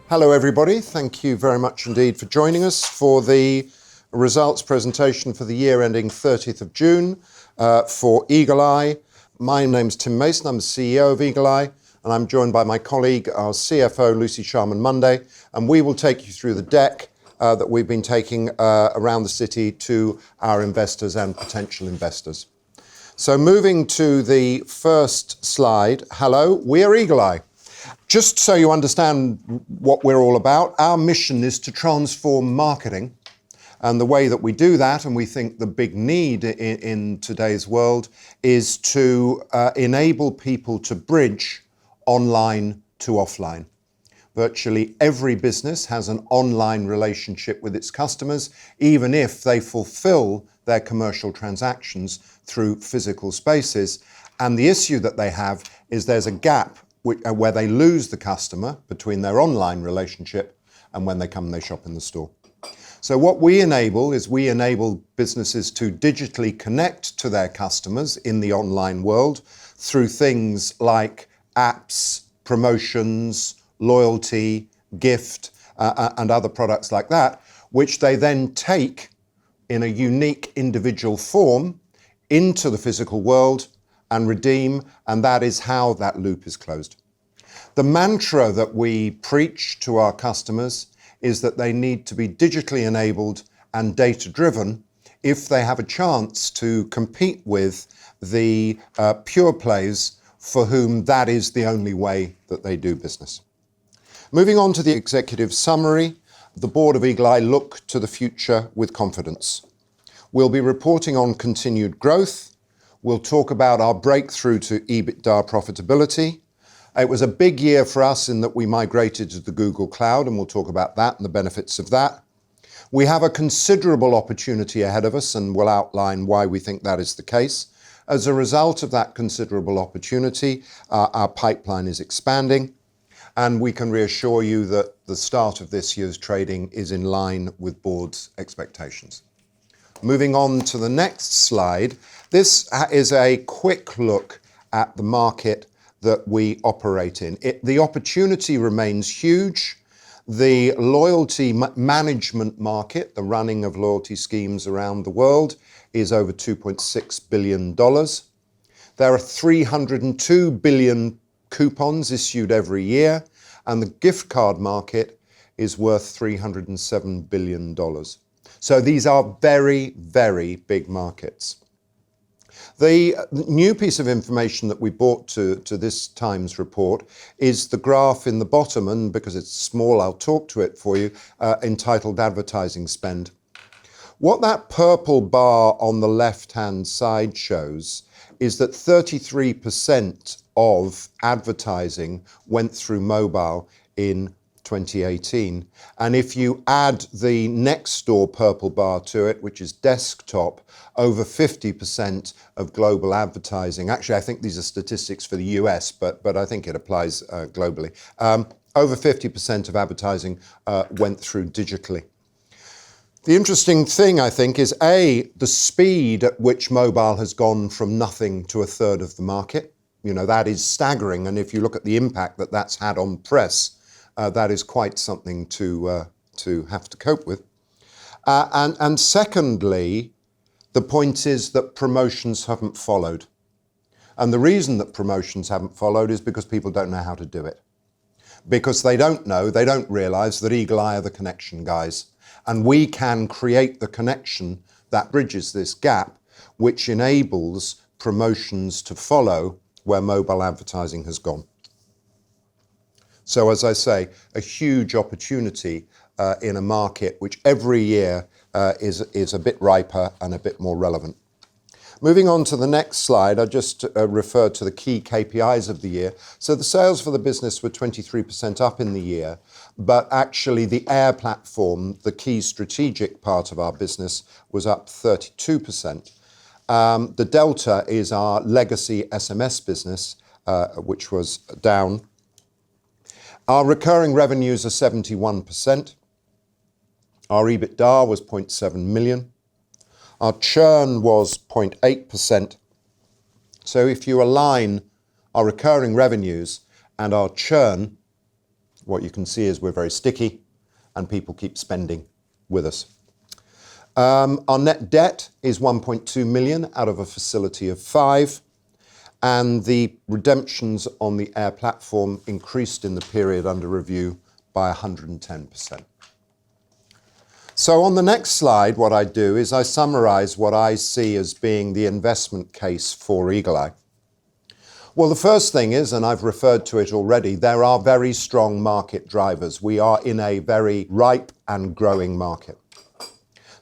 Hello everybody, thank you very much indeed for joining us for the results presentation for the year ending 30th of June for Eagle Eye. My name's Tim Mason, I'm the CEO of Eagle Eye, and I'm joined by my colleague, our CFO, Lucy Sharman-Mundy, and we will take you through the deck that we've been taking around the city to our investors and potential investors. So moving to the first slide, hello, we are Eagle Eye. Just so you understand what we're all about, our mission is to transform marketing. And the way that we do that, and we think the big need in today's world, is to enable people to bridge online to offline. Virtually every business has an online relationship with its customers, even if they fulfill their commercial transactions through physical spaces. And the issue that they have is there's a gap where they lose the customer between their online relationship and when they come and they shop in the store. So what we enable is we enable businesses to digitally connect to their customers in the online world through things like apps, promotions, loyalty, gift, and other products like that, which they then take in a unique individual form into the physical world and redeem, and that is how that loop is closed. The mantra that we preach to our customers is that they need to be digitally enabled and data-driven if they have a chance to compete with the pure plays for whom that is the only way that they do business. Moving on to the executive summary, the board of Eagle Eye look to the future with confidence. We'll be reporting on continued growth. We'll talk about our breakthrough to EBITDA profitability. It was a big year for us in that we migrated to the Google Cloud, and we'll talk about that and the benefits of that. We have a considerable opportunity ahead of us, and we'll outline why we think that is the case. As a result of that considerable opportunity, our pipeline is expanding, and we can reassure you that the start of this year's trading is in line with board's expectations. Moving on to the next slide, this is a quick look at the market that we operate in. The opportunity remains huge. The loyalty management market, the running of loyalty schemes around the world, is over $2.6 billion. There are 302 billion coupons issued every year, and the gift card market is worth $307 billion. So these are very, very big markets. The new piece of information that we brought to this Times report is the graph in the bottom, and because it's small, I'll talk to it for you, entitled Advertising Spend. What that purple bar on the left-hand side shows is that 33% of advertising went through mobile in 2018. And if you add the next door purple bar to it, which is desktop, over 50% of global advertising, actually I think these are statistics for the US, but I think it applies globally. Over 50% of advertising went through digitally. The interesting thing, I think, is the speed at which mobile has gone from nothing to a third of the market. You know, that is staggering, and if you look at the impact that that's had on press, that is quite something to have to cope with. And secondly, the point is that promotions haven't followed. And the reason that promotions haven't followed is because people don't know how to do it. Because they don't realise that Eagle Eye are the connection guys. And we can create the connection that bridges this gap, which enables promotions to follow where mobile advertising has gone. So as I say, a huge opportunity in a market which every year is a bit riper and a bit more relevant. Moving on to the next slide, I just referred to the key KPIs of the year. So the sales for the business were 23% up in the year, but actually the Air platform, the key strategic part of our business, was up 32%. The delta is our legacy SMS business, which was down. Our recurring revenues are 71%. Our EBITDA was 0.7 million. Our churn was 0.8%. So if you align our recurring revenues and our churn what you can see is we're very sticky and people keep spending with us. Our net debt is 1.2 million out of a facility of 5, and the redemptions on the Air platform increased in the period under review by 110%. So on the next slide, what I do is I summarize what I see as being the investment case for Eagle-i. Well, the first thing is, and I've referred to it already, there are very strong market drivers. We are in a very ripe and growing market.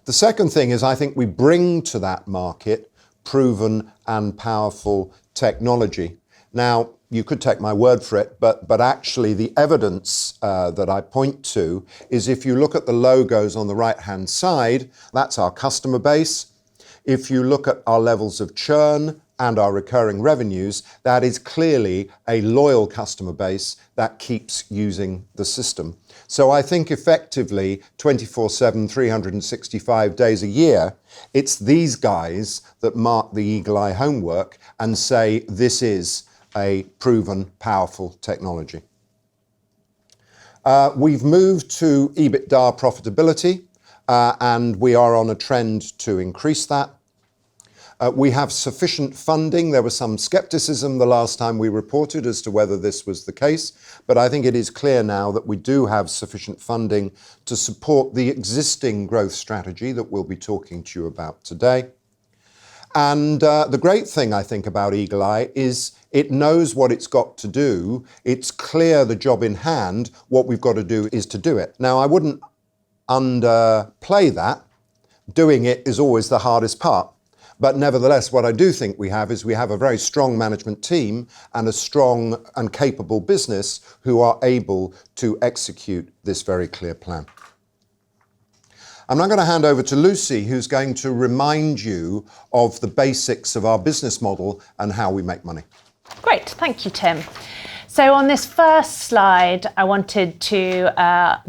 The second thing is I think we bring to that market proven and powerful technology. Now, you could take my word for it, but actually the evidence that I point to is if you look at the logos on the right-hand side, that's our customer base. If you look at our levels of churn and our recurring revenues, that is clearly a loyal customer base that keeps using the system. So I think effectively 24/7, 365 days a year, it's these guys that mark the Eagle-i homework and say this is a proven, powerful technology. We've moved to EBITDA profitability and we are on a trend to increase that. We have sufficient funding. There was some skepticism the last time we reported as to whether this was the case, but I think it is clear now that we do have sufficient funding to support the existing growth strategy that we'll be talking to you about today. And the great thing I think about Eagle-i is it knows what it's got to do. It's clear the job in hand. What we've got to do is to do it. Now, I wouldn't underplay that. Doing it is always the hardest part. But nevertheless, what I do think we have is we have a very strong management team and a strong and capable business who are able to execute this very clear plan. I'm now going to hand over to Lucy, who's going to remind you of the basics of our business model and how we make money. Great, thank you, Tim. So on this first slide, I wanted to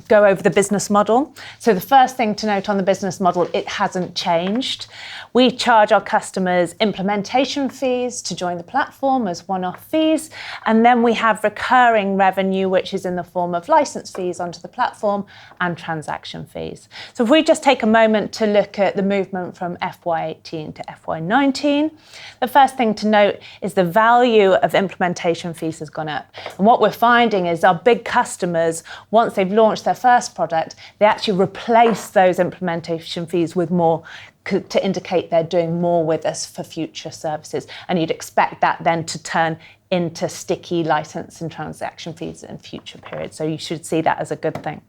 go over the business model. So the first thing to note on the business model, it hasn't changed. We charge our customers implementation fees to join the platform as one-off fees, and then we have recurring revenue, which is in the form of license fees onto the platform and transaction fees. So if we just take a moment to look at the movement from FY18 to FY19, the first thing to note is the value of implementation fees has gone up. And what we're finding is our big customers, once they've launched their first product, they actually replace those implementation fees with more to indicate they're doing more with us for future services. And you'd expect that then to turn into sticky license and transaction fees in future periods. So you should see that as a good thing.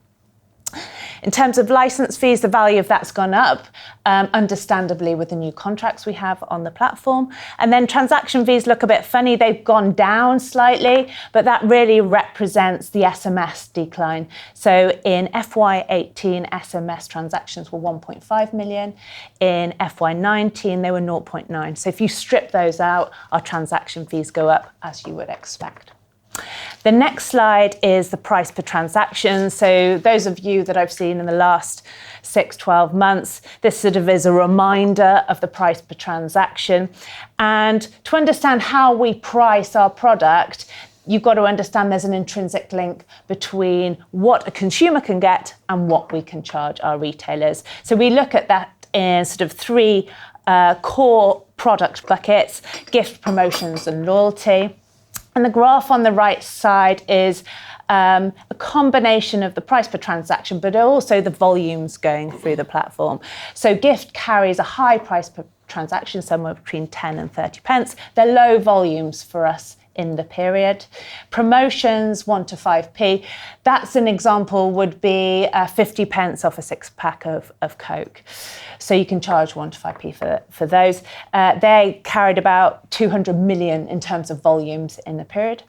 In terms of license fees, the value of that's gone up, understandably with the new contracts we have on the platform. And then transaction fees look a bit funny. They've gone down slightly, but that really represents the SMS decline. So in FY18, SMS transactions were 1.5 million. In FY19, they were 0.9. So if you strip those out, our transaction fees go up as you would expect. The next slide is the price per transaction. So those of you that I've seen in the last 6-12 months, this sort of is a reminder of the price per transaction. And to understand how we price our product, you've got to understand there's an intrinsic link between what a consumer can get and what we can charge our retailers. So we look at that in sort of three core product buckets: gift, promotions, and loyalty. And the graph on the right side is a combination of the price per transaction, but also the volumes going through the platform. So gift carries a high price per transaction, somewhere between 10 and 30 pence. They're low volumes for us in the period. Promotions, 1 to 5p. That's an example would be 50 pence off a 6-pack of Coke. So you can charge 1 to 5p for those. They carried about 200 million in terms of volumes in the period.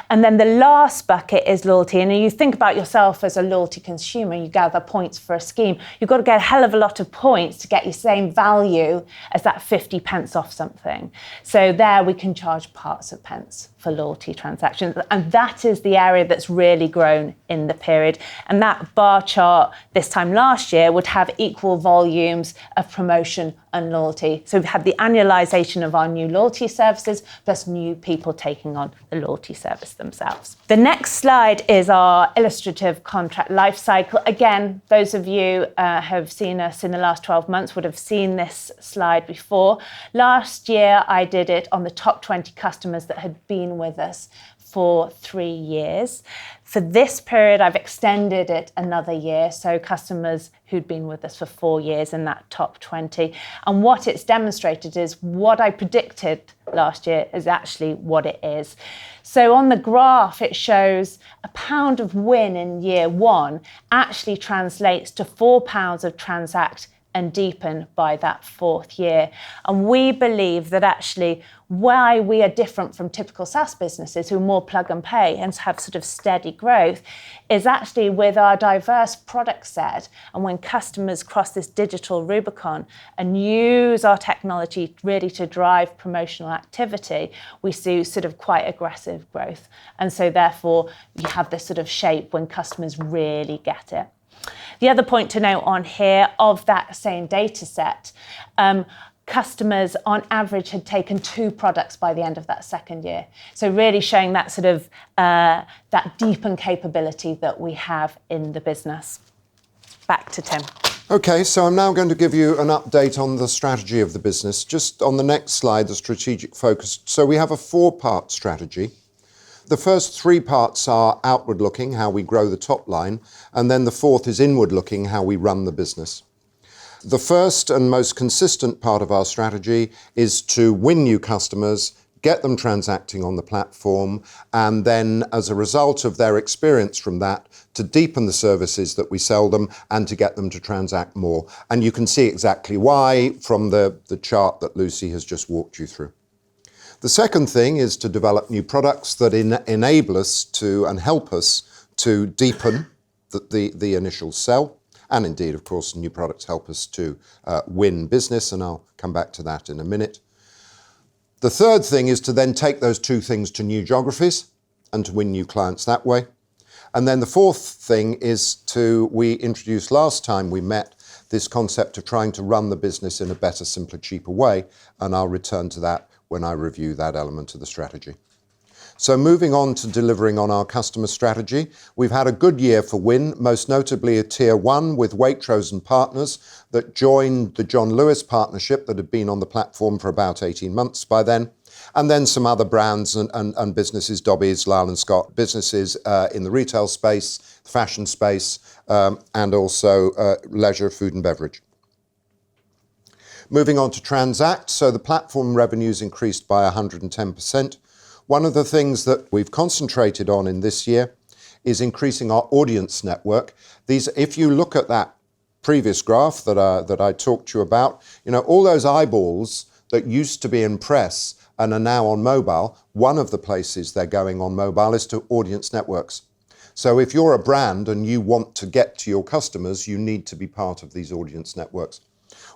And then the last bucket is loyalty. And you think about yourself as a loyalty consumer, you gather points for a scheme. You've got to get a hell of a lot of points to get your same value as that 50 pence off something. So there we can charge parts of pence for loyalty transactions. And that is the area that's really grown in the period. And that bar chart this time last year would have equal volumes of promotion and loyalty. So we've had the annualisation of our new loyalty services, plus new people taking on the loyalty service themselves. The next slide is our illustrative contract lifecycle. Again, those of you have seen us in the last 12 months would have seen this slide before. Last year, I did it on the top 20 customers that had been with us for 3 years. For this period, I've extended it another year, so customers who'd been with us for 4 years in that top 20. And what it's demonstrated is what I predicted last year is actually what it is. So on the graph, it shows £1 of win in year 1 actually translates to £4 of transact and deepen by that 4th year. And we believe that actually why we are different from typical SaaS businesses who are more plug and pay and have sort of steady growth is actually with our diverse product set. And when customers cross this digital Rubicon and use our technology really to drive promotional activity, we see sort of quite aggressive growth. And so therefore you have this sort of shape when customers really get it. The other point to note on here of that same data set, customers on average had taken 2 products by the end of that 2nd year. So really showing that sort of that deepened capability that we have in the business. Back to Tim. Okay, so I'm now going to give you an update on the strategy of the business. Just on the next slide, the strategic focus. So we have a 4-part strategy. The first 3 parts are outward-looking, how we grow the top line, and then the 4th is inward-looking, how we run the business. The first and most consistent part of our strategy is to win new customers, get them transacting on the platform, and then as a result of their experience from that, to deepen the services that we sell them and to get them to transact more. And you can see exactly why from the chart that Lucy has just walked you through. The second thing is to develop new products that enable us to and help us to deepen the initial sell. And indeed, of course, new products help us to win business, and I'll come back to that in a minute. The third thing is to then take those 2 things to new geographies and to win new clients that way. And then the 4th thing is we introduced last time we met this concept of trying to run the business in a better, simpler, cheaper way, and I'll return to that when I review that element of the strategy. So moving on to delivering on our customer strategy, we've had a good year for Win, most notably a Tier 1 with Waitrose and Partners that joined the John Lewis partnership that had been on the platform for about 18 months by then, and then some other brands and businesses, Dobbies, Lyle & Scott, businesses in the retail space, fashion space, and also leisure, food and beverage. Moving on to Transact, so the platform revenues increased by 110%. One of the things that we've concentrated on in this year is increasing our audience network. If you look at that previous graph that I talked to you about, all those eyeballs that used to be in press and are now on mobile, one of the places they're going on mobile is to audience networks. So if you're a brand and you want to get to your customers, you need to be part of these audience networks.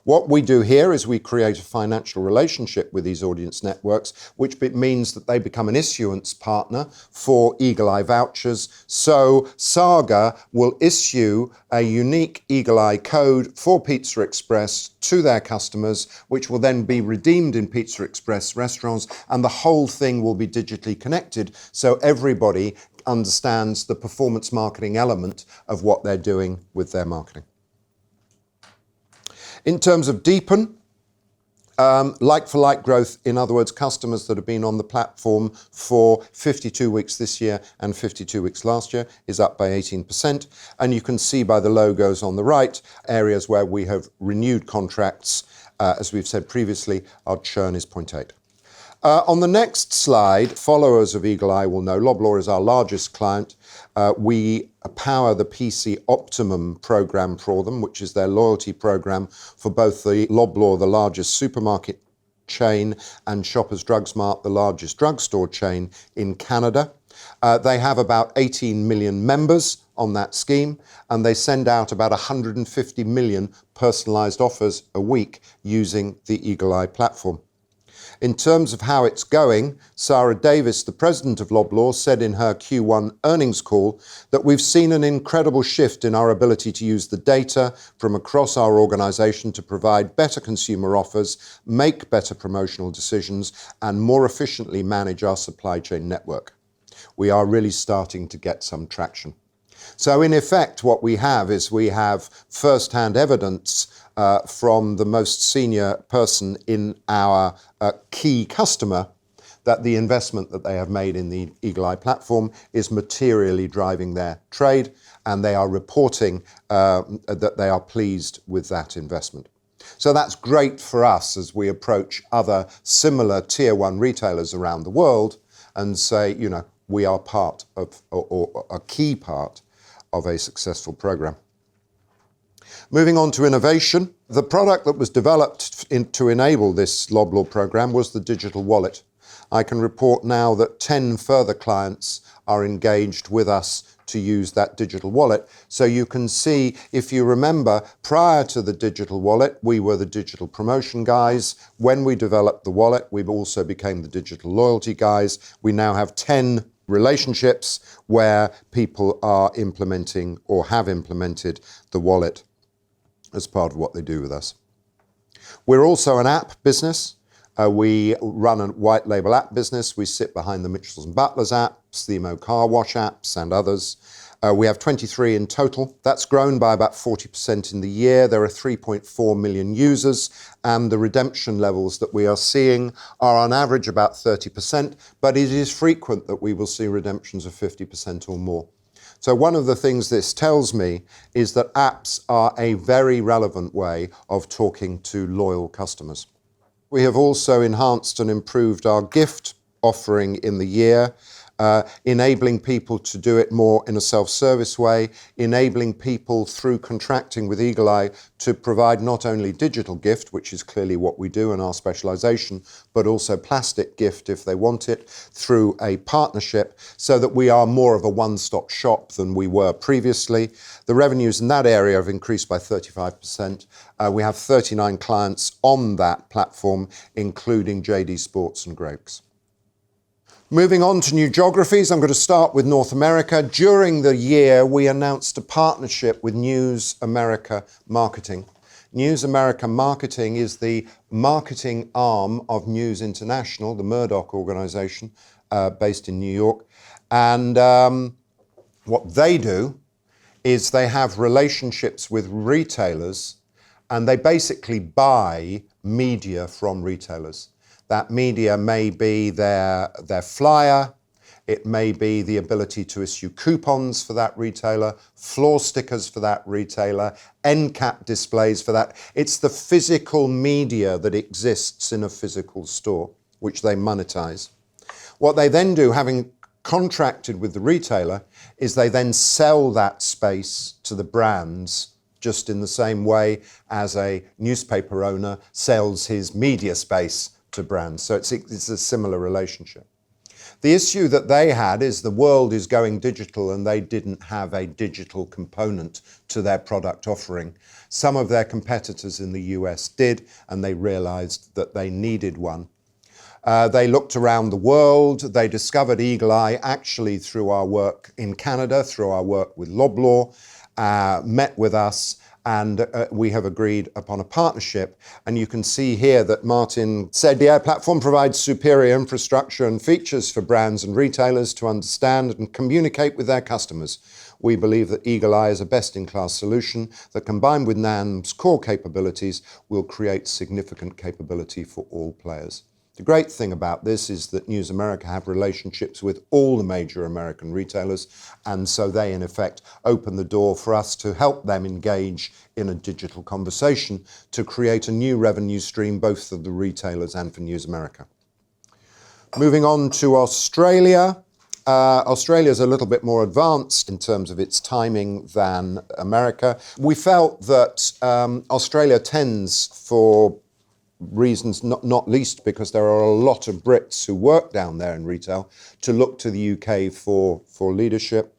What we do here is we create a financial relationship with these audience networks, which means that they become an issuance partner for Eagle Eye vouchers. So Saga will issue a unique Eagle Eye code for Pizza Express to their customers, which will then be redeemed in Pizza Express restaurants, and the whole thing will be digitally connected so everybody understands the performance marketing element of what they're doing with their marketing. In terms of deepen, like-for-like growth, in other words, customers that have been on the platform for 52 weeks this year and 52 weeks last year is up by 18%. And you can see by the logos on the right, areas where we have renewed contracts. As we've said previously, our churn is 0.8. On the next slide, followers of Eagle Eye will know Loblaw is our largest client. We power the PC Optimum program for them, which is their loyalty program for both the Loblaw, the largest supermarket chain, and Shoppers Drug Mart, the largest drugstore chain in Canada. They have about 18 million members on that scheme, and they send out about 150 million personalised offers a week using the Eagle Eye platform. In terms of how it's going, Sarah Davis, the president of Loblaw, said in her Q1 earnings call that we've seen an incredible shift in our ability to use the data from across our organisation to provide better consumer offers, make better promotional decisions, and more efficiently manage our supply chain network. We are really starting to get some traction. So in effect, what we have is we have first-hand evidence from the most senior person in our key customer that the investment that they have made in the Eagle Eye platform is materially driving their trade, and they are reporting that they are pleased with that investment. So that's great for us as we approach other similar tier one retailers around the world and say, you know, we are part of, or a key part of a successful program. Moving on to innovation, the product that was developed to enable this Loblaw program was the digital wallet. I can report now that 10 further clients are engaged with us to use that digital wallet. So you can see, if you remember, prior to the digital wallet, we were the digital promotion guys. When we developed the wallet, we also became the digital loyalty guys. We now have 10 relationships where people are implementing or have implemented the wallet as part of what they do with us. We're also an app business. We run a white label app business. We sit behind the Mitchells & Butlers apps, the Emo Car Wash apps and others. We have 23 in total. That's grown by about 40% in the year. There are 3.4 million users, and the redemption levels that we are seeing are on average about 30%, but it is frequent that we will see redemptions of 50% or more. So one of the things this tells me is that apps are a very relevant way of talking to loyal customers. We have also enhanced and improved our gift offering in the year, enabling people to do it more in a self-service way, enabling people through contracting with Eagle Eye to provide not only digital gift, which is clearly what we do in our specialisation, but also plastic gift if they want it, through a partnership, so that we are more of a one-stop shop than we were previously. The revenues in that area have increased by 35%. We have 39 clients on that platform, including JD Sports and Greggs. Moving on to new geographies, I'm going to start with North America. During the year, we announced a partnership with News America Marketing. News America Marketing is the marketing arm of News International, the Murdoch organization based in New York. And what they do is they have relationships with retailers, and they basically buy media from retailers. That media may be their flyer, it may be the ability to issue coupons for that retailer, floor stickers for that retailer, end cap displays for that. It's the physical media that exists in a physical store, which they monetize. What they then do, having contracted with the retailer, is they then sell that space to the brands just in the same way as a newspaper owner sells his media space to brands. So it's a similar relationship. The issue that they had is the world is going digital and they didn't have a digital component to their product offering. Some of their competitors in the US did, and they realized that they needed one. They looked around the world. They discovered Eagle Eye actually through our work in Canada, through our work with Loblaw, met with us, and we have agreed upon a partnership. And you can see here that Martin said the Air platform provides superior infrastructure and features for brands and retailers to understand and communicate with their customers. We believe that Eagle Eye is a best-in-class solution that, combined with NAM's core capabilities, will create significant capability for all players. The great thing about this is that News America have relationships with all the major American retailers, and so they, in effect, open the door for us to help them engage in a digital conversation to create a new revenue stream, both for the retailers and for News America. Moving on to Australia. Australia is a little bit more advanced in terms of its timing than America. We felt that Australia tends, for reasons not least because there are a lot of Brits who work down there in retail, to look to the UK for leadership,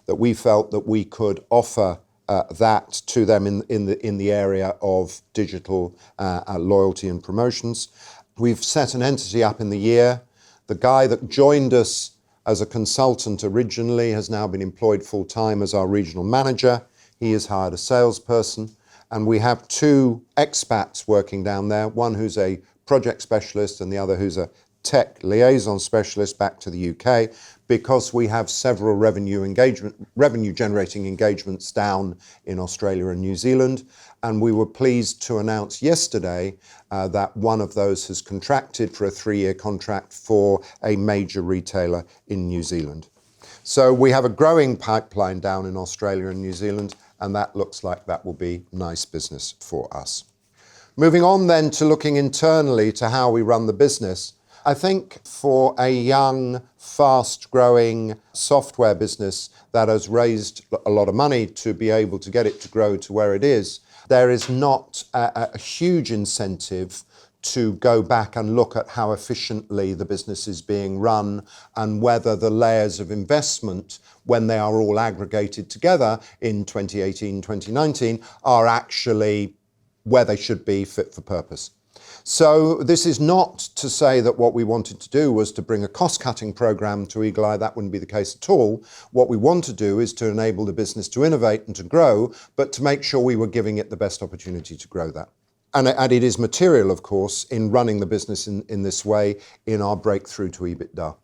that we felt that we could offer that to them in the area of digital loyalty and promotions. We've set an entity up in the year. The guy that joined us as a consultant originally has now been employed full-time as our regional manager. He has hired a salesperson, and we have 2 expats working down there, one who's a project specialist and the other who's a tech liaison specialist back to the UK, because we have several revenue generating engagements down in Australia and New Zealand. And we were pleased to announce yesterday that one of those has contracted for a 3-year contract for a major retailer in New Zealand. So we have a growing pipeline down in Australia and New Zealand, and that looks like that will be nice business for us. Moving on then to looking internally to how we run the business. I think for a young, fast-growing software business that has raised a lot of money to be able to get it to grow to where it is, there is not a huge incentive to go back and look at how efficiently the business is being run and whether the layers of investment, when they are all aggregated together in 2018, 2019, are actually where they should be, fit for purpose. So this is not to say that what we wanted to do was to bring a cost-cutting program to Eagle Eye. That wouldn't be the case at all. What we want to do is to enable the business to innovate and to grow, but to make sure we were giving it the best opportunity to grow that. And it is material, of course, in running the business in this way in our breakthrough to EBITDA.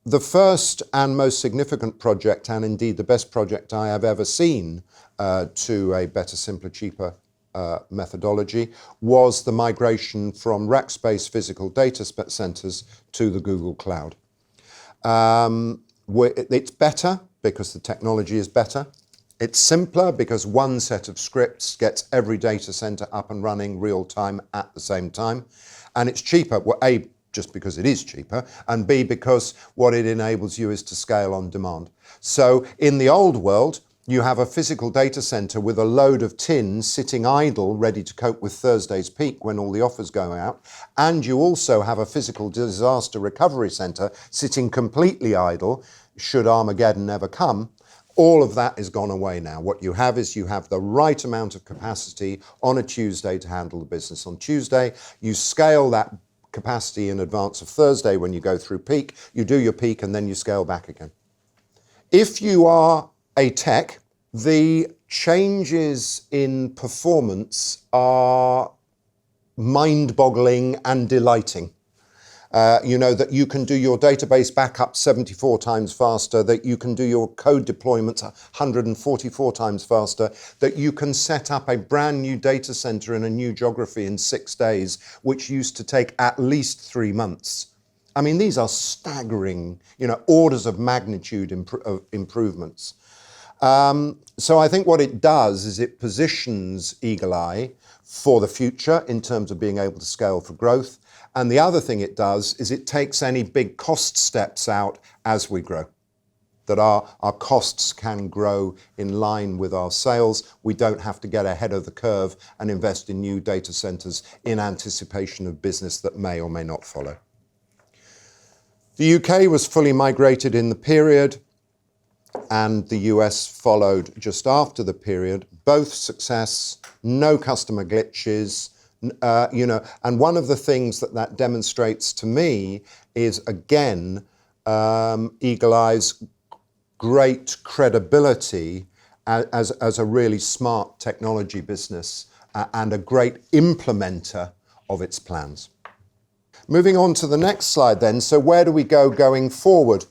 The first and most significant project, and indeed the best project I have ever seen to a better, simpler, cheaper methodology, was the migration from Rackspace physical data centers to the Google Cloud. It's better because the technology is better. It's simpler because one set of scripts gets every data center up and running real time at the same time. And it's cheaper, well, A, just because it is cheaper, and B, because what it enables you is to scale on demand. So in the old world, you have a physical data center with a load of tins sitting idle, ready to cope with Thursday's peak when all the offers go out. And you also have a physical disaster recovery center sitting completely idle, should Armageddon ever come. All of that is gone away now. What you have is you have the right amount of capacity on a Tuesday to handle the business. On Tuesday, you scale that capacity in advance of Thursday when you go through peak. You do your peak and then you scale back again. If you are a tech, the changes in performance are mind-boggling and delighting. That you can do your database backup 74 times faster, that you can do your code deployments 144 times faster, that you can set up a brand new data center in a new geography in 6 days, which used to take at least 3 months. I mean, these are staggering, orders of magnitude improvements. So I think what it does is it positions Eagle Eye for the future in terms of being able to scale for growth. And the other thing it does is it takes any big cost steps out as we grow, that our costs can grow in line with our sales. We don't have to get ahead of the curve and invest in new data centers in anticipation of business that may or may not follow. The UK was fully migrated in the period, and the US followed just after the period. Both success, no customer glitches. And one of the things that demonstrates to me is, again, Eagle Eye's great credibility as a really smart technology business and a great implementer of its plans. Moving on to the next slide then. So where do we go going forward?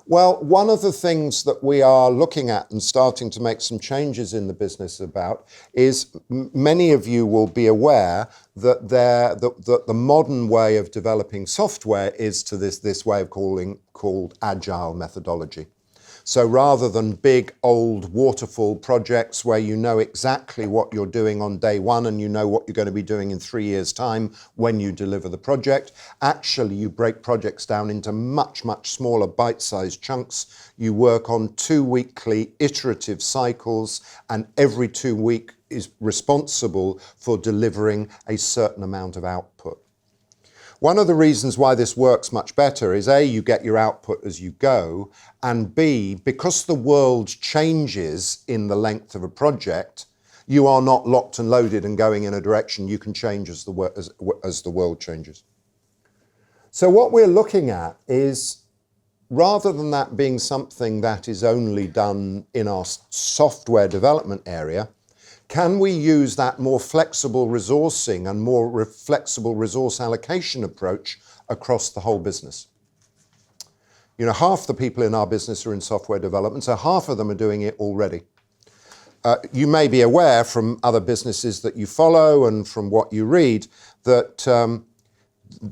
Well, one of the things that we are looking at and starting to make some changes in the business about is many of you will be aware that the modern way of developing software is to this way of called agile methodology. So rather than big old waterfall projects where you know exactly what you're doing on day one and you know what you're going to be doing in 3 years' time when you deliver the project, actually you break projects down into much, much smaller bite-sized chunks. You work on 2 weekly iterative cycles, and every 2 weeks is responsible for delivering a certain amount of output. One of the reasons why this works much better is A, you get your output as you go, and B, because the world changes in the length of a project, you are not locked and loaded and going in a direction. You can change as the world changes. So what we're looking at is, rather than that being something that is only done in our software development area, can we use that more flexible resourcing and more flexible resource allocation approach across the whole business? You know, half the people in our business are in software development, so half of them are doing it already. You may be aware from other businesses that you follow and from what you read that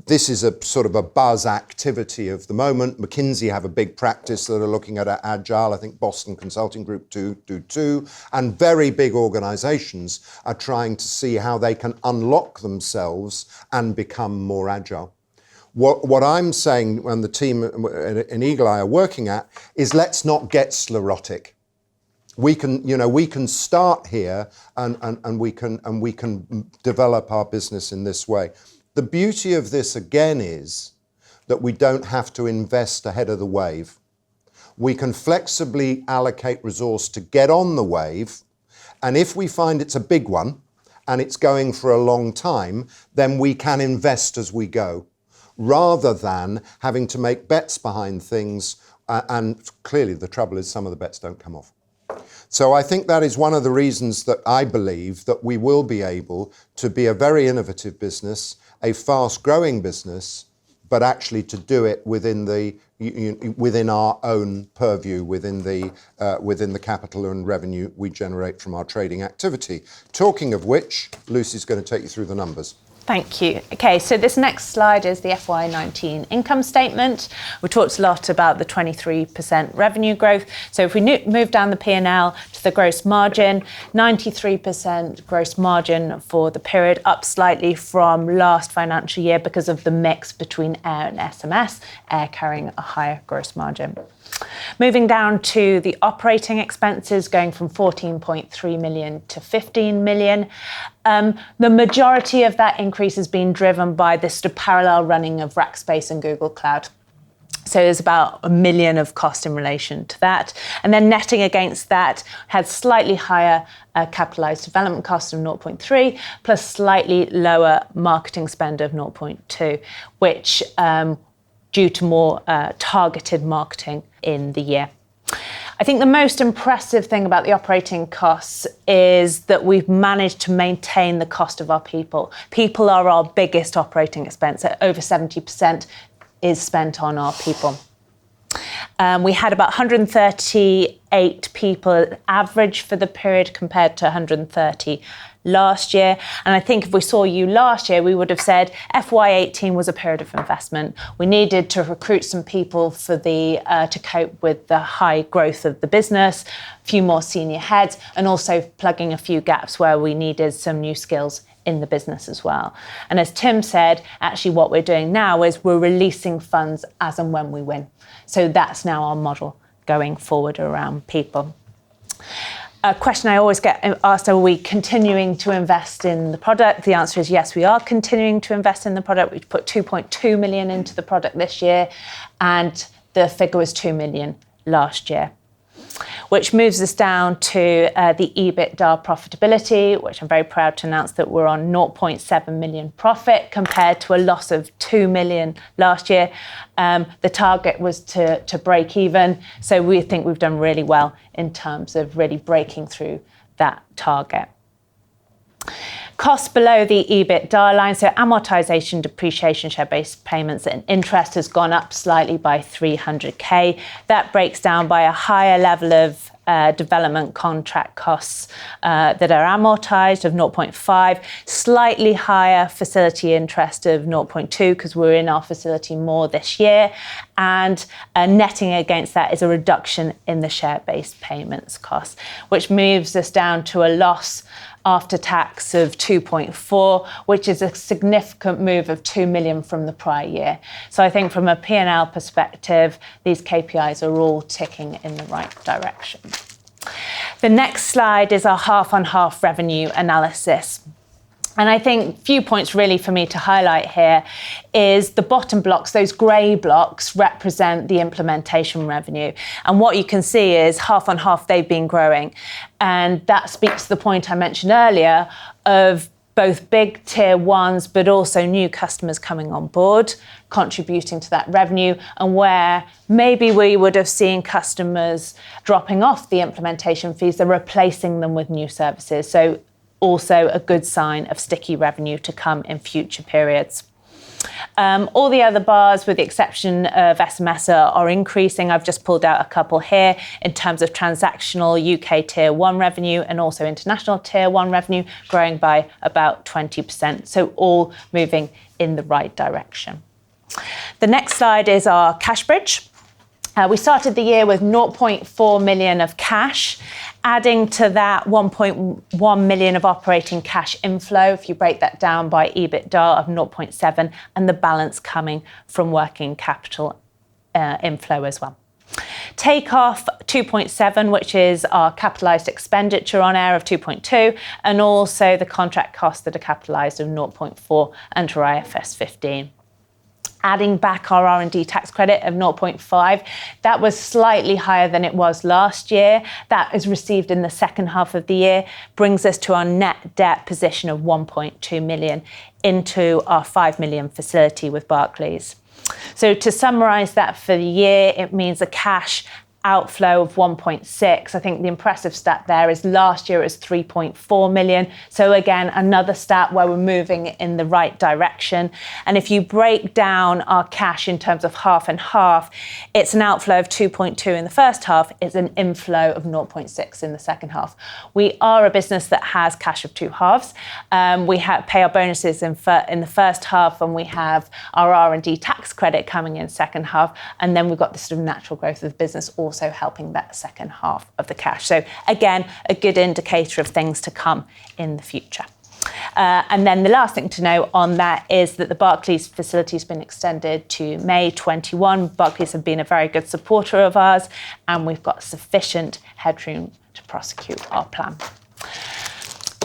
this is a sort of a buzz activity of the moment. McKinsey have a big practice that are looking at Agile. I think Boston Consulting Group do too. And very big organizations are trying to see how they can unlock themselves and become more agile. What I'm saying, and the team in Eagle Eye are working at, is let's not get sclerotic. We can start here and we can develop our business in this way. The beauty of this, again, is that we don't have to invest ahead of the wave. We can flexibly allocate resource to get on the wave, and if we find it's a big one and it's going for a long time, then we can invest as we go, rather than having to make bets behind things, and clearly the trouble is some of the bets don't come off. So I think that is one of the reasons that I believe that we will be able to be a very innovative business, a fast-growing business, but actually to do it within our own purview, within the capital and revenue we generate from our trading activity. Talking of which, Lucy's going to take you through the numbers. Thank you. Okay, so this next slide is the FY19 income statement. We talked a lot about the 23% revenue growth. So if we move down the P&L to the gross margin, 93% gross margin for the period, up slightly from last financial year because of the mix between air and SMS, air carrying a higher gross margin. Moving down to the operating expenses, going from 14.3 million to 15 million. The majority of that increase has been driven by this sort of parallel running of Rackspace and Google Cloud. So there's about $1 million of cost in relation to that. And then netting against that had slightly higher capitalised development costs of 0.3, plus slightly lower marketing spend of 0.2, which due to more targeted marketing in the year. I think the most impressive thing about the operating costs is that we've managed to maintain the cost of our people. People are our biggest operating expense. Over 70% is spent on our people. We had about 138 people average for the period compared to 130 last year. And I think if we saw you last year, we would have said FY18 was a period of investment. We needed to recruit some people for to cope with the high growth of the business, a few more senior heads, and also plugging a few gaps where we needed some new skills in the business as well. And as Tim said, actually what we're doing now is we're releasing funds as and when we win. So that's now our model going forward around people. A question I always get asked, are we continuing to invest in the product? The answer is yes, we are continuing to invest in the product. We've put 2.2 million into the product this year, and the figure was 2 million last year, which moves us down to the EBITDA profitability, which I'm very proud to announce that we're on 0.7 million profit compared to a loss of 2 million last year. The target was to break even, so we think we've done really well in terms of really breaking through that target. Costs below the EBITDA line, so amortization, depreciation, share-based payments and interest has gone up slightly by 300k. That breaks down by a higher level of development contract costs that are amortized of 0.5, slightly higher facility interest of 0.2 because we're in our facility more this year, and netting against that is a reduction in the share-based payments costs, which moves us down to a loss after tax of 2.4, which is a significant move of 2 million from the prior year. So I think from a P&L perspective, these KPIs are all ticking in the right direction. The next slide is our half-on-half revenue analysis. And I think a few points really for me to highlight here is the bottom blocks, those grey blocks represent the implementation revenue. And what you can see is half on half they've been growing. And that speaks to the point I mentioned earlier of both big tier ones, but also new customers coming on board, contributing to that revenue, and where maybe we would have seen customers dropping off the implementation fees, they're replacing them with new services. So also a good sign of sticky revenue to come in future periods. All the other bars, with the exception of SMS, are increasing. I've just pulled out a couple here in terms of transactional UK Tier 1 revenue and also international Tier 1 revenue growing by about 20%. So all moving in the right direction. The next slide is our cash bridge. We started the year with 0.4 million of cash, adding to that 1.1 million of operating cash inflow, if you break that down by EBITDA of 0.7, and the balance coming from working capital inflow as well. Take off 2.7, which is our capitalised expenditure on air of 2.2, and also the contract costs that are capitalised of 0.4 under IFRS 15. Adding back our R&D tax credit of 0.5, that was slightly higher than it was last year. That is received in the second half of the year, brings us to our net debt position of 1.2 million into our 5 million facility with Barclays. So to summarise that for the year, it means a cash outflow of 1.6. I think the impressive stat there is last year it was 3.4 million. So again, another stat where we're moving in the right direction. And if you break down our cash in terms of half and half, it's an outflow of 2.2 in the first half, it's an inflow of 0.6 in the second half. We are a business that has cash of two halves. We pay our bonuses in the first half, and we have our R&D tax credit coming in second half, and then we've got this sort of natural growth of the business also helping that second half of the cash. So again, a good indicator of things to come in the future. And then the last thing to know on that is that the Barclays facility has been extended to May 21. Barclays have been a very good supporter of ours, and we've got sufficient headroom to prosecute our plan.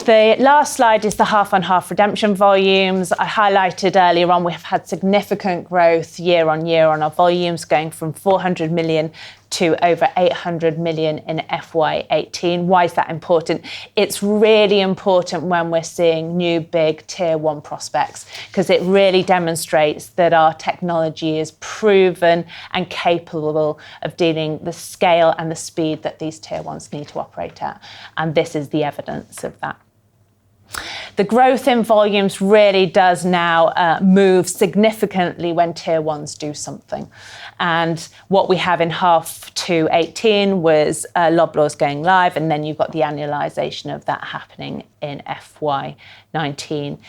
The last slide is the half-on-half redemption volumes. I highlighted earlier on, we've had significant growth year on year on our volumes, going from 400 million to over 800 million in FY18. Why is that important? It's really important when we're seeing new big tier one prospects, because it really demonstrates that our technology is proven and capable of dealing the scale and the speed that these tier ones need to operate at. And this is the evidence of that. The growth in volumes really does now move significantly when tier ones do something. And what we have in half to 18 was Loblaw's going live, and then you've got the annualisation of that happening in FY19.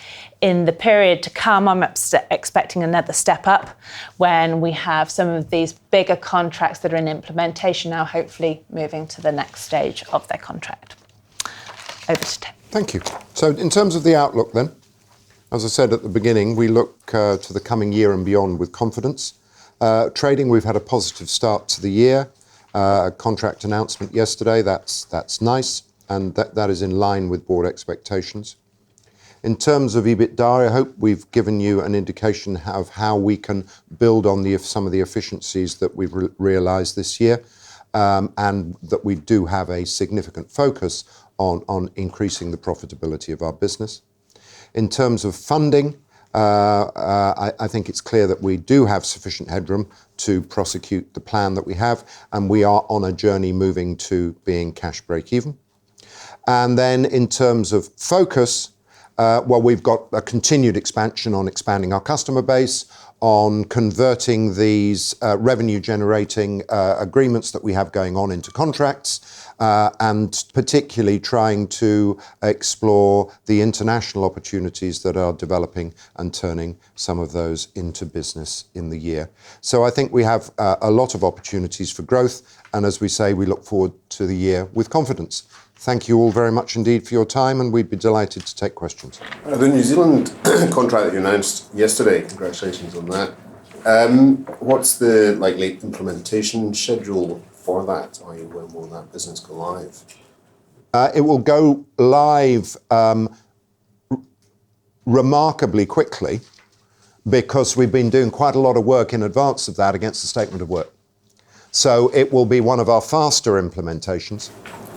In the period to come, I'm expecting another step up when we have some of these bigger contracts that are in implementation now, hopefully moving to the next stage of their contract. Over to Tim. Thank you. So in terms of the outlook then, as I said at the beginning, we look to the coming year and beyond with confidence. Trading, we've had a positive start to the year. A contract announcement yesterday, that's nice, and that is in line with board expectations. In terms of EBITDA, I hope we've given you an indication of how we can build on some of the efficiencies that we've realised this year, and that we do have a significant focus on increasing the profitability of our business. In terms of funding, I think it's clear that we do have sufficient headroom to prosecute the plan that we have, and we are on a journey moving to being cash break even. And then in terms of focus, we've got a continued expansion on expanding our customer base, on converting these revenue generating agreements that we have going on into contracts, and particularly trying to explore the international opportunities that are developing and turning some of those into business in the year. So I think we have a lot of opportunities for growth, and as we say, we look forward to the year with confidence. Thank you all very much indeed for your time, and we'd be delighted to take questions. The New Zealand contract that you announced yesterday, congratulations on that. What's the likely implementation schedule for that? I.e., when will that business go live? It will go live remarkably quickly, because we've been doing quite a lot of work in advance of that against the statement of work. So it will be one of our faster implementations.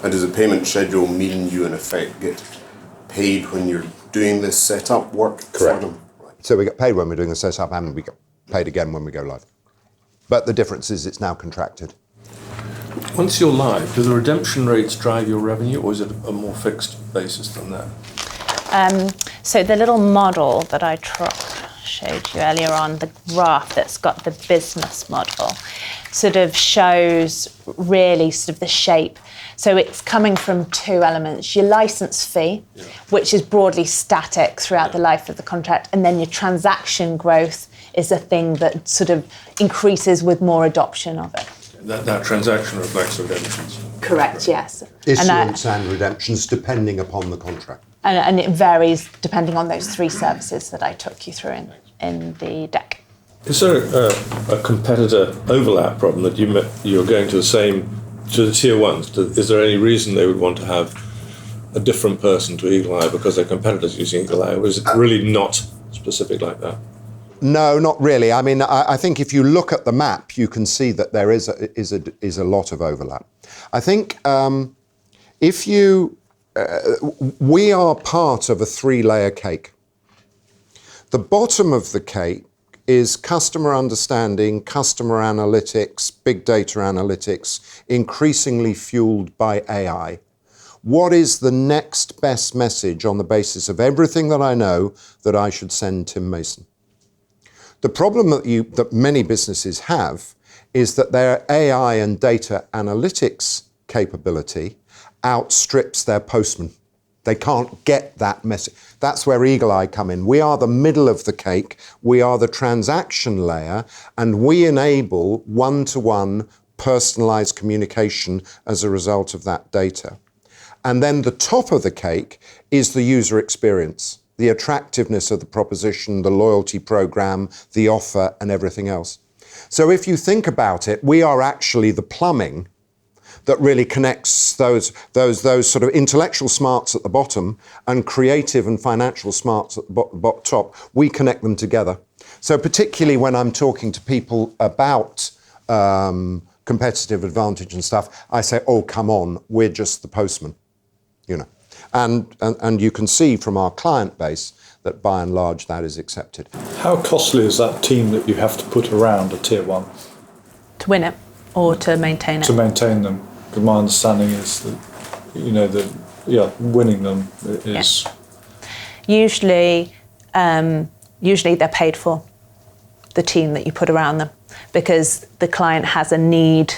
And does a payment schedule mean you in effect get paid when you're doing this setup work for them. Right. So we get paid when we're doing the setup and we get paid again when we go live. But the difference is it's now contracted. Once you're live, do the redemption rates drive your revenue, or is it a more fixed basis than that? So the little model that I showed you earlier on, the graph that's got the business model, sort of shows really sort of the shape. So it's coming from two elements: your license fee, which is broadly static throughout the life of the contract, and then your transaction growth is a thing that sort of increases with more adoption of it. That transaction reflects redemptions. Correct, yes. Issuance and redemptions depending upon the contract. And it varies depending on those three services that I took you through in the deck. Is there a competitor overlap problem that you're going to the tier ones? Is there any reason they would want to have a different person to Eagle Eye because their competitors using Eagle Eye, or is it really not specific like that? No, not really. I mean, I think if you look at the map, you can see that there is a lot of overlap. I think we are part of a 3-layer cake. The bottom of the cake is customer understanding, customer analytics, big data analytics, increasingly fueled by AI. What is the next best message on the basis of everything that I know that I should send Tim Mason? The problem that many businesses have is that their AI and data analytics capability outstrips their postman. They can't get that message. That's where Eagle Eye come in. We are the middle of the cake. We are the transaction layer, and we enable one-to-one personalized communication as a result of that data. And then the top of the cake is the user experience, the attractiveness of the proposition, the loyalty program, the offer, and everything else. So if you think about it, we are actually the plumbing that really connects those sort of intellectual smarts at the bottom and creative and financial smarts at the top. We connect them together. So particularly when I'm talking to people about competitive advantage and stuff, I say, oh, come on, we're just the postman, you know. And you can see from our client base that by and large that is accepted. How costly is that team that you have to put around a tier one? To win it or to maintain it? To maintain them. Because my understanding is that, winning them is... Yeah. Usually they're paid for, the team that you put around them, because the client has a need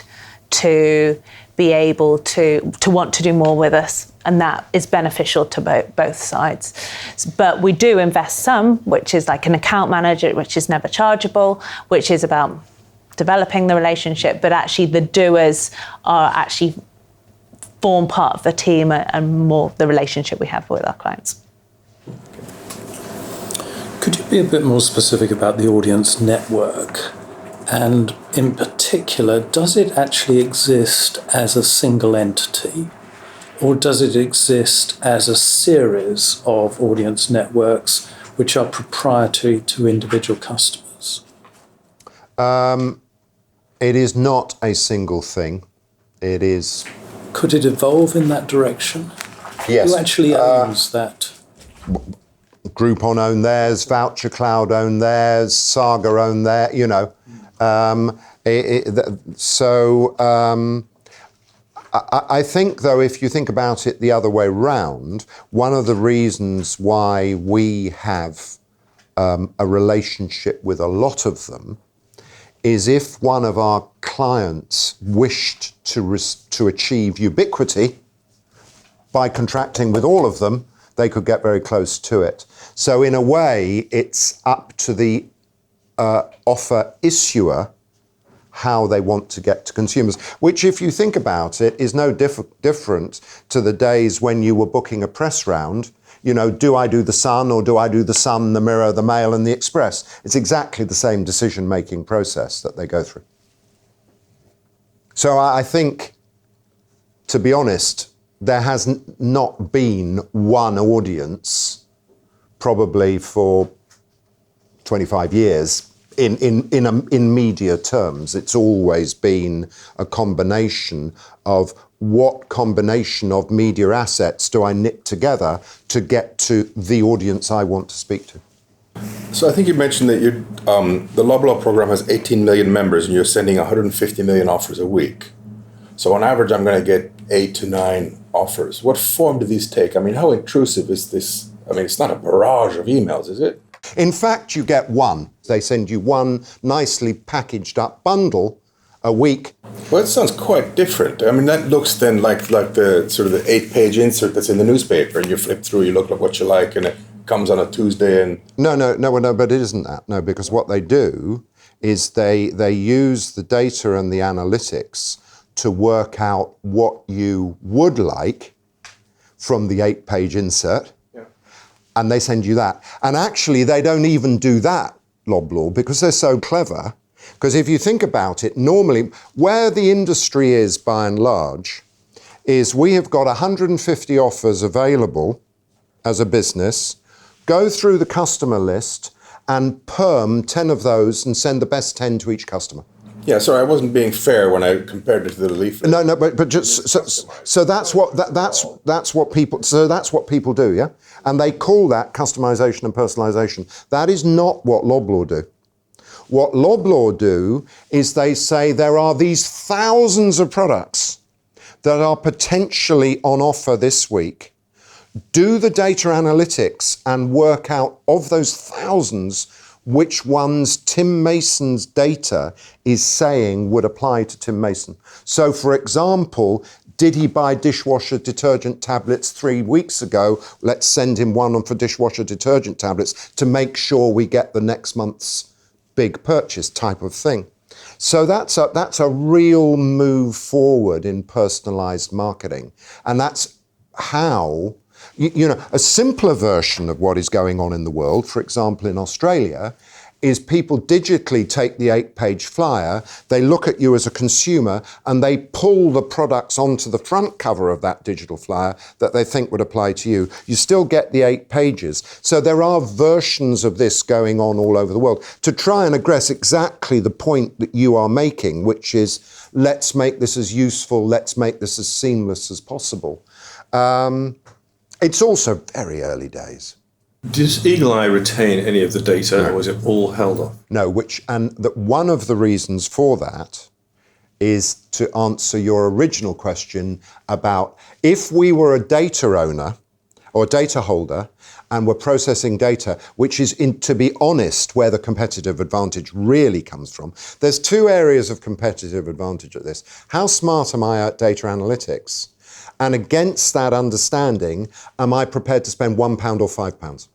to be able to want to do more with us, and that is beneficial to both sides. But we do invest some, which is like an account manager, which is never chargeable, which is about developing the relationship, but actually the doers are actually form part of the team and more the relationship we have with our clients. Could you be a bit more specific about the audience network? And in particular, does it actually exist as a single entity, or does it exist as a series of audience networks which are proprietary to individual customers? It is not a single thing. It is... Could it evolve in that direction? Yes. Who actually owns that? Groupon own theirs, Voucher Cloud own theirs, Saga own theirs, you know. I think, though, if you think about it the other way round, one of the reasons why we have a relationship with a lot of them is if one of our clients wished to achieve ubiquity by contracting with all of them, they could get very close to it. So in a way, it's up to the offer issuer how they want to get to consumers, which, if you think about it, is no different to the days when you were booking a press round. You know, do I do the Sun, or do I do the Sun, the Mirror, the Mail and the Express? It's exactly the same decision-making process that they go through. So I think, to be honest, there has not been one audience probably for 25 years in media terms. It's always been a combination of what combination of media assets do I knit together to get to the audience I want to speak to. So I think you mentioned that the Loblaw program has 18 million members and you're sending 150 million offers a week. So on average, I'm going to get 8 to 9 offers. What form do these take? I mean, how intrusive is this? I mean, it's not a barrage of emails, is it? In fact, you get one. They send you one nicely packaged up bundle a week. Well, it sounds quite different. I mean, that looks then like the sort of the 8-page insert that's in the newspaper, and you flip through, you look like what you like, and it comes on a Tuesday. And No, but it isn't that. No, because what they do is they use the data and the analytics to work out what you would like from the 8-page insert. And they send you that. And actually, they don't even do that, Loblaw, because they're so clever. Because if you think about it, normally, where the industry is, by and large, is we have got 150 offers available as a business, go through the customer list, and perm 10 of those and send the best 10 to each customer. yeah, sorry, I wasn't being fair when I compared it to the leaflet. No, but just so that's what people do, yeah, and they call that customization and personalization. That is not what Loblaw do. What Loblaw do is they say there are these thousands of products that are potentially on offer this week. Do the data analytics and work out of those thousands which ones Tim Mason's data is saying would apply to Tim Mason. So, for example, did he buy dishwasher detergent tablets 3 weeks ago? Let's send him one for dishwasher detergent tablets to make sure we get the next month's big purchase type of thing. So that's a real move forward in personalized marketing. And that's how, you know, a simpler version of what is going on in the world, for example, in Australia, is people digitally take the 8-page flyer, they look at you as a consumer, and they pull the products onto the front cover of that digital flyer that they think would apply to you. You still get the 8 pages. So there are versions of this going on all over the world to try and address exactly the point that you are making, which is, let's make this as useful, let's make this as seamless as possible. It's also very early days. Does Eagle Eye retain any of the data, or is it all held off? No, one of the reasons for that is to answer your original question about if we were a data owner or data holder and we're processing data, which is, to be honest, where the competitive advantage really comes from. There's 2 areas of competitive advantage at this. How smart am I at data analytics? And against that understanding, am I prepared to spend £1 or £5?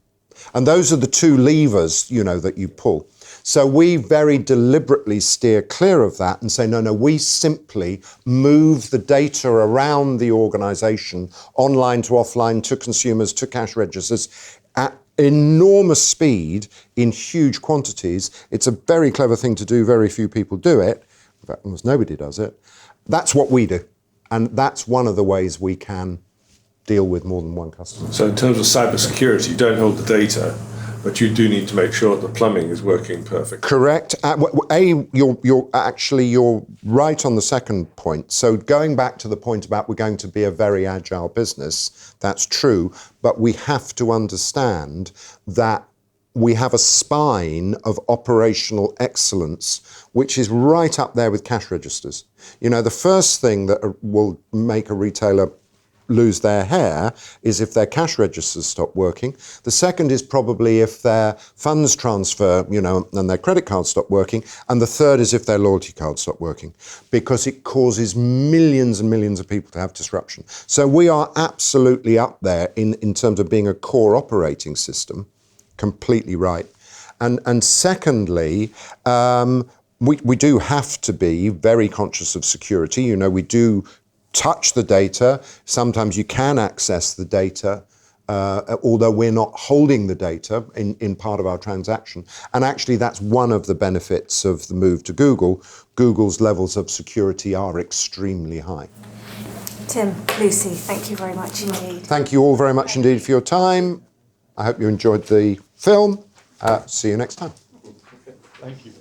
And those are the 2 levers, you know, that you pull. So we very deliberately steer clear of that and say, no, we simply move the data around the organization, online to offline, to consumers, to cash registers, at enormous speed in huge quantities. It's a very clever thing to do. Very few people do it. In fact, almost nobody does it. That's what we do. And that's one of the ways we can deal with more than one customer. So in terms of cybersecurity, you don't hold the data, but you do need to make sure that the plumbing is working perfectly. Correct. You're right on the second point. So going back to the point about we're going to be a very agile business, that's true, but we have to understand that we have a spine of operational excellence, which is right up there with cash registers. You know, the first thing that will make a retailer lose their hair is if their cash registers stop working. The second is probably if their funds transfer, you know, and their credit cards stop working. And the third is if their loyalty cards stop working, because it causes millions and millions of people to have disruption. So we are absolutely up there in terms of being a core operating system. Completely right. And secondly, we do have to be very conscious of security. You know, we do touch the data. Sometimes you can access the data, although we're not holding the data in part of our transaction. And actually, that's one of the benefits of the move to Google. Google's levels of security are extremely high. Tim, Lucy, thank you very much indeed. Thank you all very much indeed for your time. I hope you enjoyed the film. See you next time. Thank you.